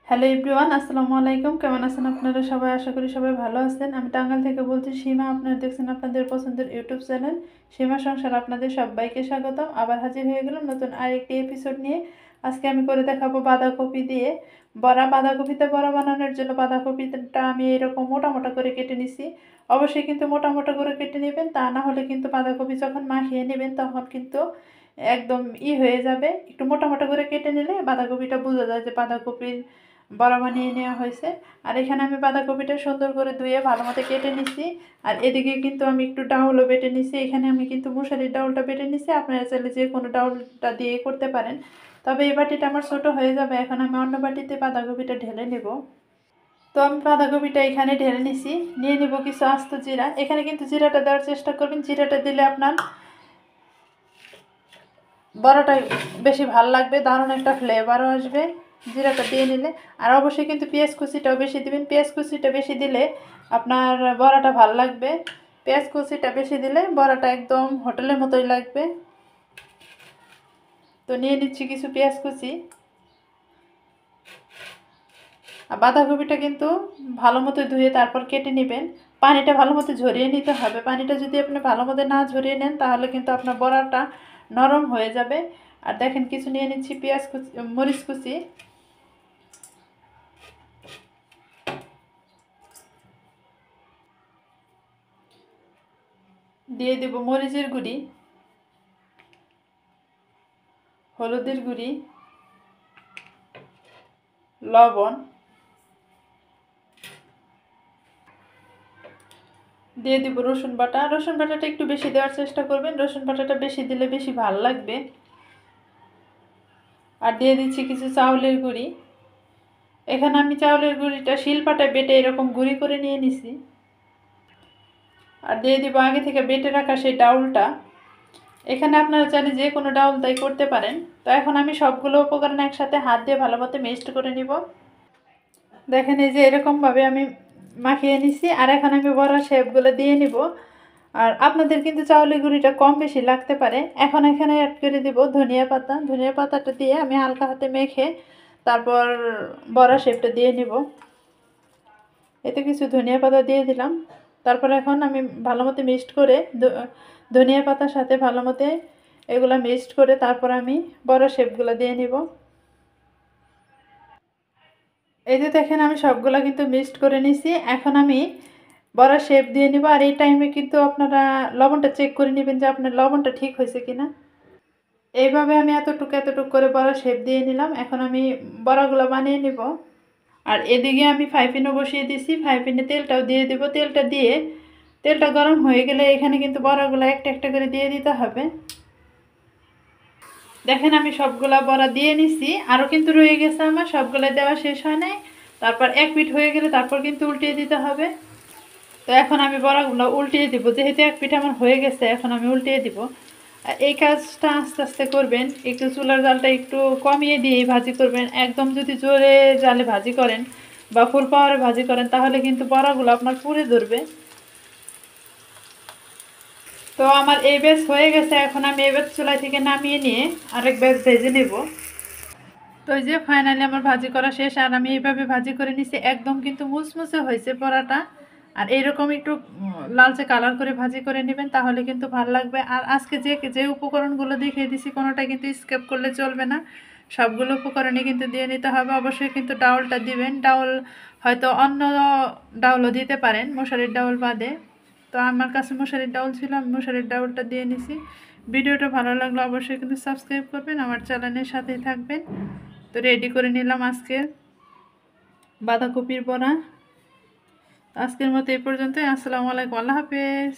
Hello everyone, আসসালামু আলাইকুম। কেমন আছেন আপনারা সবাই? আশা করি সবাই ভালো আছেন। আমি টাঙ্গাইল থেকে বলছি সীমা। আপনারা দেখছেন আপনাদের পছন্দের ইউটিউব চ্যানেল সীমা সংসার। আপনাদের সবাইকে স্বাগতম। আবার হাজির হয়ে গেলাম নতুন আরেকটি এপিসোড নিয়ে। আজকে আমি করে দেখাবো বাঁধাকপি দিয়ে বড়া। বাঁধাকপিতে বড়া বানানোর জন্য বাঁধাকপিটা আমি এরকম মোটা মোটা করে কেটে নিছি। অবশ্যই কিন্তু মোটা মোটা করে কেটে নেবেন, তা না হলে কিন্তু বাঁধাকপি যখন মাখিয়ে নেবেন তখন কিন্তু একদম হয়ে যাবে। একটু মোটা মোটা করে কেটে নিলে বাঁধাকপিটা বোঝা যায় যে বাঁধাকপির বড়া বানিয়ে নেওয়া হয়েছে। আর এখানে আমি বাঁধাকপিটা সুন্দর করে ধুয়ে ভালো মতো কেটে নিছি। আর এদিকে কিন্তু আমি একটু ডাউলও বেটে নিছি। এখানে আমি কিন্তু মশারির ডাউলটা বেটে নিছি, আপনারা চাইলে যে কোনো ডাউলটা দিয়ে করতে পারেন। তবে এই বাটিটা আমার ছোটো হয়ে যাবে, এখন আমি অন্য বাটিতে বাঁধাকপিটা ঢেলে নেব। তো আমি বাঁধাকপিটা এখানে ঢেলে নিছি। নিয়ে নেব কিছু আস্ত জিরা। এখানে কিন্তু জিরাটা দেওয়ার চেষ্টা করবেন, জিরাটা দিলে আপনার বড়াটা বেশি ভালো লাগবে, দারুণ একটা ফ্লেভারও আসবে জিরাটা দিয়ে নিলে। আর অবশ্যই কিন্তু পেঁয়াজ কুচিটাও বেশি দিবেন। পেঁয়াজ কুচিটা বেশি দিলে আপনার বড়াটা ভালো লাগবে। পেঁয়াজ কুচিটা বেশি দিলে বড়াটা একদম হোটেলের মতোই লাগবে। তো নিয়ে নিচ্ছি কিছু পেঁয়াজ কুচি। আর বাঁধাকপিটা কিন্তু ভালো মতো ধুয়ে তারপর কেটে নেবেন। পানিটা ভালো মতো ঝরিয়ে নিতে হবে। পানিটা যদি আপনি ভালো মতো না ঝরিয়ে নেন তাহলে কিন্তু আপনার বড়াটা নরম হয়ে যাবে। আর দেখেন কিছু নিয়ে নিচ্ছি পেঁয়াজ কুচি, মরিচ কুচি। দিয়ে দেব মরিচের গুঁড়ি, হলুদের গুঁড়ি, লবণ। দিয়ে দেব রসুন বাটা। রসুন বাটাটা একটু বেশি দেওয়ার চেষ্টা করবেন, রসুন বাটাটা বেশি দিলে বেশি ভালো লাগবে। আর দিয়ে দিচ্ছি কিছু চাউলের গুঁড়ি। এখানে আমি চাউলের গুঁড়িটা শিলপাটায় বেটে এরকম গুঁড়ি করে নিয়ে নিছি। আর দিয়ে দিব আগে থেকে বেটে রাখা সেই ডাউলটা। এখানে আপনারা চাইলে যে কোনো ডাউল তাই করতে পারেন। তো এখন আমি সবগুলো উপকরণ একসাথে হাত দিয়ে ভালো মতো মিক্সড করে নিব। দেখেন এই যে এরকমভাবে আমি মাখিয়ে নিছি। আর এখন আমি বড়া শেপগুলো দিয়ে নিব। আর আপনাদের কিন্তু চাউলের গুঁড়িটা কম বেশি লাগতে পারে। এখন এখানে অ্যাড করে দিব ধনিয়া পাতা। ধনিয়া পাতাটা দিয়ে আমি হালকা হাতে মেখে তারপর বড়া শেপটা দিয়ে নিব। এতে কিছু ধনিয়া পাতা দিয়ে দিলাম। তারপর এখন আমি ভালো মতো মিক্সড করে ধনিয়া পাতার সাথে ভালো মতো এগুলো মিক্সড করে তারপর আমি বড়া শেপগুলো দিয়ে নিব। এই যে দেখেন আমি সবগুলো কিন্তু মিক্সড করে নিছি। এখন আমি বড়া শেপ দিয়ে নিব। আর এই টাইমে কিন্তু আপনারা লবণটা চেক করে নেবেন যে আপনার লবণটা ঠিক হয়েছে কিনা। এইভাবে আমি এতটুকু করে বড়া শেপ দিয়ে নিলাম। এখন আমি বড়াগুলো বানিয়ে নিব। আর এদিকে আমি ফ্রাইপ্যানও বসিয়ে দিছি, ফ্রাইপ্যানে তেলটাও দিয়ে দেব। তেলটা গরম হয়ে গেলে এখানে কিন্তু বড়াগুলো একটা একটা করে দিয়ে দিতে হবে। দেখেন আমি সবগুলা বড়া দিয়ে নিছি, আরও কিন্তু রয়ে গেছে, আমার সবগুলো দেওয়া শেষ হয় নাই। তারপর এক পিঠ হয়ে গেলে তারপর কিন্তু উল্টিয়ে দিতে হবে। তো এখন আমি বড়াগুলো উল্টিয়ে দিব। যেহেতু এক পিঠ আমার হয়ে গেছে এখন আমি উল্টিয়ে দিব। এই কাজটা আস্তে আস্তে করবেন, একটু চুলার জালটা একটু কমিয়ে দিয়ে ভাজি করবেন। একদম যদি জোরে জালে ভাজি করেন বা ফুল পাওয়ারে ভাজি করেন তাহলে কিন্তু বড়াগুলো আপনার পুড়ে ধরবে। তো আমার এই ব্যাচ হয়ে গেছে, এখন আমি এই ব্যাচ চুলা থেকে নামিয়ে নিয়ে আরেক ব্যাচ ভেজে নেব। তো এই যে ফাইনালি আমার ভাজি করা শেষ। আর আমি এইভাবে ভাজি করে নিছি, একদম কিন্তু মুসমুসে হয়েছে পরাটা। আর এইরকম একটু লালচে কালার করে ভাজি করে নেবেন, তাহলে কিন্তু ভালো লাগবে। আর আজকে যে যে উপকরণগুলো দেখিয়ে দিছি কোনোটা কিন্তু স্কিপ করলে চলবে না, সবগুলো উপকরণই কিন্তু দিয়ে নিতে হবে। অবশ্যই কিন্তু ডাউলটা দিবেন। ডাউল হয়তো অন্য ডাউলও দিতে পারেন, মশারির ডাউল বাদে। তো আমার কাছে মশারির ডাউল ছিল, আমি মশারির ডাউলটা দিয়ে নিছি। ভিডিওটা ভালো লাগলে অবশ্যই কিন্তু সাবস্ক্রাইব করবেন, আমার চ্যানেলের সাথেই থাকবেন। তো রেডি করে নিলাম আজকে বাঁধাকপির বড়া। আজকের মতো এই পর্যন্তই। আসসালামু আলাইকুম, আল্লাহ হাফেজ।